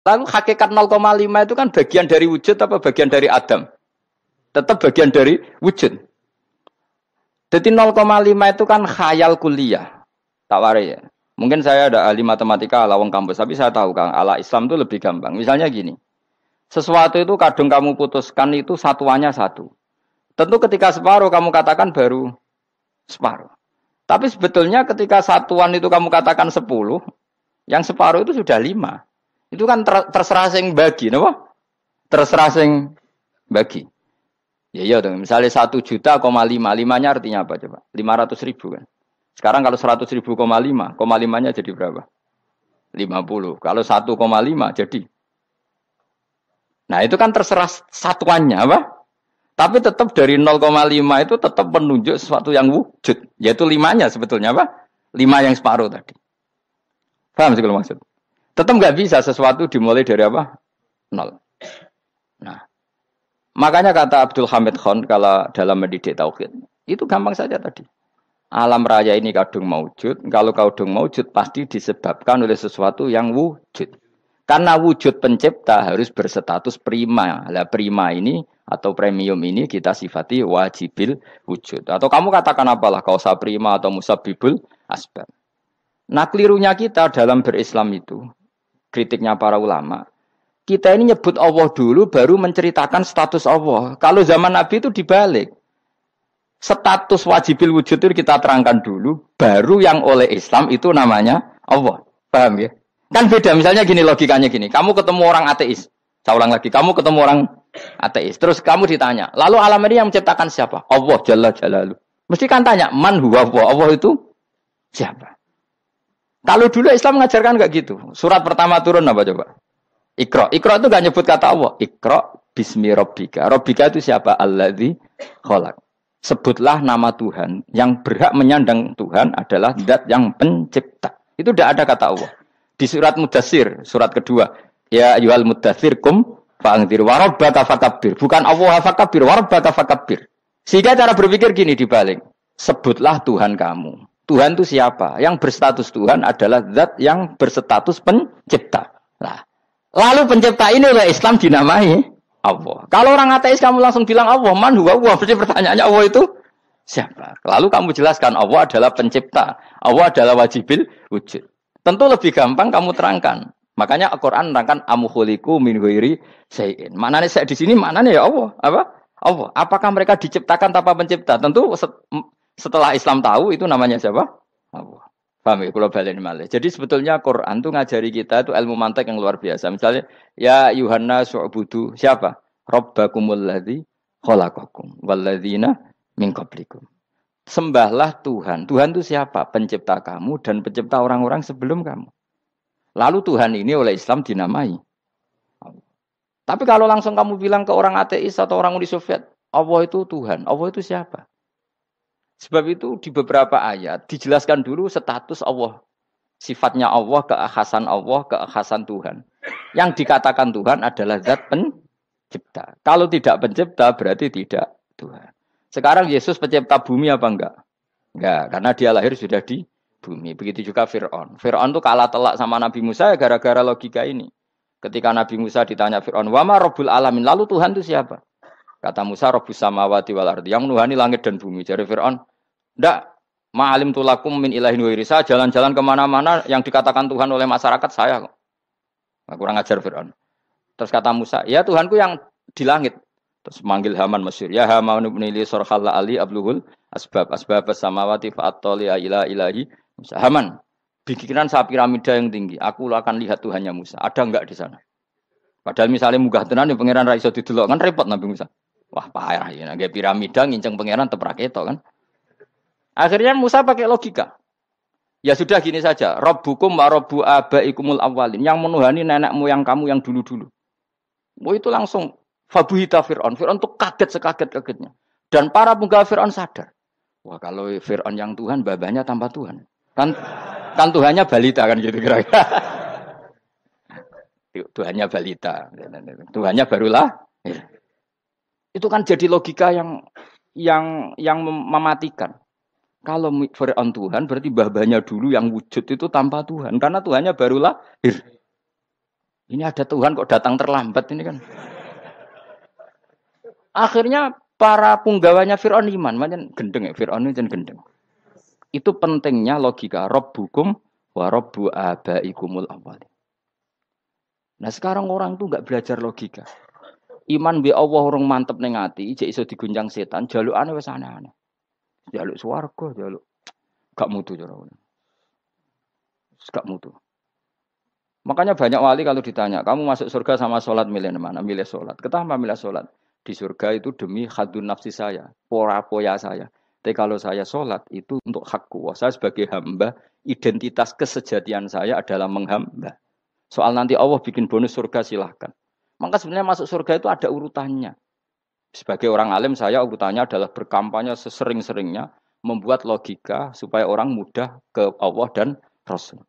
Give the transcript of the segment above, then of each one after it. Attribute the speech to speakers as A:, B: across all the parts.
A: Lalu hakikat 0,5 itu kan bagian dari wujud apa bagian dari Adam? Tetap bagian dari wujud. Jadi 0,5 itu kan khayal kuliah. Tak warai ya. Mungkin saya ada ahli matematika ala wong kampus, tapi saya tahu Kang, ala Islam itu lebih gampang. Misalnya gini. Sesuatu itu kadang kamu putuskan itu satuannya satu. Tentu ketika separuh kamu katakan baru separuh. Tapi sebetulnya ketika satuan itu kamu katakan 10, yang separuh itu sudah 5. Itu kan terserah sing bagi, napa? Terserah sing bagi. Ya iya dong, misalnya 1 juta, 5 artinya apa coba? 500.000 kan. Sekarang kalau 100.000, 5 nya jadi berapa? 50. Kalau 1,5 jadi. Nah itu kan terserah satuannya apa? Tapi tetap dari 0,5 itu tetap menunjuk sesuatu yang wujud. Yaitu 5-nya sebetulnya apa? 5 yang separuh tadi. Paham sih kalau maksud? Tetap nggak bisa sesuatu dimulai dari apa? 0. Nah, makanya kata Abdul Hamid Khan kalau dalam mendidik tauhid, itu gampang saja tadi. Alam raya ini kadung maujud, kalau kadung maujud pasti disebabkan oleh sesuatu yang wujud. Karena wujud pencipta harus berstatus prima. Lah prima ini atau premium ini kita sifati wajibil wujud. Atau kamu katakan apalah kausa prima atau musabibul asbab. Nah kelirunya kita dalam berislam itu, kritiknya para ulama, kita ini nyebut Allah dulu baru menceritakan status Allah. Kalau zaman Nabi itu dibalik. Status wajibil wujud itu kita terangkan dulu, baru yang oleh Islam itu namanya Allah. Paham ya? Kan beda, misalnya gini logikanya gini, kamu ketemu orang ateis, saya ulang lagi, kamu ketemu orang ateis, terus kamu ditanya, lalu alam ini yang menciptakan siapa? Allah Jalla Jalaluh. Mesti kan tanya, man huwa Allah itu siapa? Kalau dulu Islam mengajarkan enggak gitu. Surat pertama turun apa coba? Iqra. Iqra itu enggak nyebut kata Allah. Iqra bismi rabbika. Rabbika itu siapa? Alladzi khalaq. Sebutlah nama Tuhan. Yang berhak menyandang Tuhan adalah zat yang pencipta. Itu tidak ada kata Allah. Di surat Mudatsir, surat kedua. Ya ayyuhal mudatsir kum fa'anzir wa rabbaka fakabbir. Bukan Allah fakabbir, wa rabbaka fakabbir. Sehingga cara berpikir gini dibalik. Sebutlah Tuhan kamu. Tuhan itu siapa? Yang berstatus Tuhan adalah zat yang berstatus pencipta. Nah, lalu pencipta ini oleh Islam dinamai Allah. Kalau orang ateis kamu langsung bilang Allah, man huwa Allah. Berarti pertanyaannya Allah itu siapa? Lalu kamu jelaskan Allah adalah pencipta. Allah adalah wajibil wujud. Tentu lebih gampang kamu terangkan. Makanya Al-Quran menerangkan amuhuliku min ghairi syai'in. Maknanya saya di sini maknanya ya Allah. Apa? Allah. Apakah mereka diciptakan tanpa pencipta? Tentu setelah Islam tahu itu namanya siapa? Allah. Paham ya? Kalau balen malih. Jadi sebetulnya Quran itu ngajari kita itu ilmu mantek yang luar biasa. Misalnya ya Yuhanna su'budu siapa? Rabbakumul ladzi khalaqakum walladzina min qablikum. Sembahlah Tuhan. Tuhan itu siapa? Pencipta kamu dan pencipta orang-orang sebelum kamu. Lalu Tuhan ini oleh Islam dinamai Allah. Tapi kalau langsung kamu bilang ke orang ateis atau orang Uni Soviet, Allah itu Tuhan. Allah itu siapa? Sebab itu di beberapa ayat dijelaskan dulu status Allah. Sifatnya Allah, keakhasan Tuhan. Yang dikatakan Tuhan adalah zat pencipta. Kalau tidak pencipta berarti tidak Tuhan. Sekarang Yesus pencipta bumi apa enggak? Enggak, karena dia lahir sudah di bumi. Begitu juga Fir'aun. Fir'aun itu kalah telak sama Nabi Musa gara-gara logika ini. Ketika Nabi Musa ditanya Fir'aun, "Wa ma rabbul alamin?" Lalu Tuhan itu siapa? Kata Musa, Rabbus samawati wal ardi, yang menuhani langit dan bumi. Jadi Fir'aun, ndak, ma'alim tulakum min ilahin wairi. Saya jalan-jalan kemana-mana yang dikatakan Tuhan oleh masyarakat saya kok. Nah, kurang ajar Fir'aun. Terus kata Musa, ya Tuhanku yang di langit. Terus manggil Haman Mesir. Ya Haman ibn li sorhalla ali abluhul asbab samawati fa'attali ila ilahi. Musa, Haman, bikinan saya piramida yang tinggi. Aku akan lihat Tuhannya Musa. Ada enggak di sana? Padahal misalnya munggah tenan yang pangeran ra iso didelok kan repot Nabi Musa. Wah, parah ya. Nggak piramida nginceng pangeran teprak itu kan. Akhirnya Musa pakai logika. Ya sudah gini saja. Rabbukum wa rabbu abaikumul awwalin. Yang menuhani nenek moyang kamu yang dulu-dulu. Oh itu langsung fabuhita Fir'aun. Fir'aun tuh kaget sekaget-kagetnya. Dan para penggawa Fir'aun sadar. Wah kalau Fir'aun yang Tuhan, babanya tanpa Tuhan. Kan Tuhannya balita kan gitu kira-kira. Tuhannya balita. Tuhannya barulah. Itu kan jadi logika yang mematikan. Kalau Fir'aun Tuhan berarti babanya dulu yang wujud itu tanpa Tuhan. Karena Tuhannya baru lahir. Ini ada Tuhan kok datang terlambat ini kan. Akhirnya para punggawanya Fir'aun iman, macam gendeng ya, Fir'aun itu gendeng. Itu pentingnya logika Rabbukum wa Rabbu abaikumul awwalin. Nah sekarang orang tuh nggak belajar logika. Iman bi Allah orang mantep ning ati, jek iso digunjang setan, jalukane wis aneh-aneh. Jaluk swarga, jaluk gak mutu cara ngono. Gak mutu. Makanya banyak wali kalau ditanya, kamu masuk surga sama sholat milih mana? Milih sholat. Kenapa milih sholat? Di surga itu demi khadun nafsi saya, poya saya. Tapi kalau saya sholat itu untuk hakku. Saya sebagai hamba, identitas kesejatian saya adalah menghamba. Soal nanti Allah bikin bonus surga silahkan. Maka sebenarnya masuk surga itu ada urutannya. Sebagai orang alim saya urutannya adalah berkampanye sesering-seringnya, membuat logika supaya orang mudah ke Allah dan Rasul.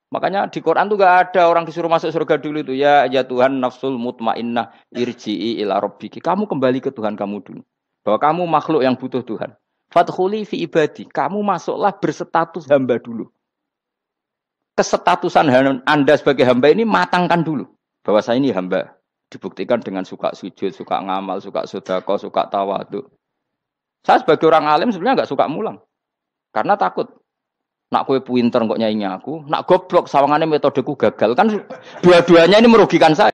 A: Makanya di Quran tuh gak ada orang disuruh masuk surga dulu itu. Ya Tuhan nafsul mutmainnah irji'i ila rabbiki. Kamu kembali ke Tuhan kamu dulu. Bahwa kamu makhluk yang butuh Tuhan. Fadkhuli fi ibadi. Kamu masuklah berstatus hamba dulu. Kesetatusan Anda sebagai hamba ini matangkan dulu. Bahwa saya ini hamba. Dibuktikan dengan suka sujud, suka ngamal, suka sedekah, suka tawadhu. Saya sebagai orang alim sebenarnya gak suka mulang. Karena takut. Nak kue pinter kok nyanyi aku, nak goblok sawangannya metodeku gagal. Kan dua-duanya ini merugikan saya.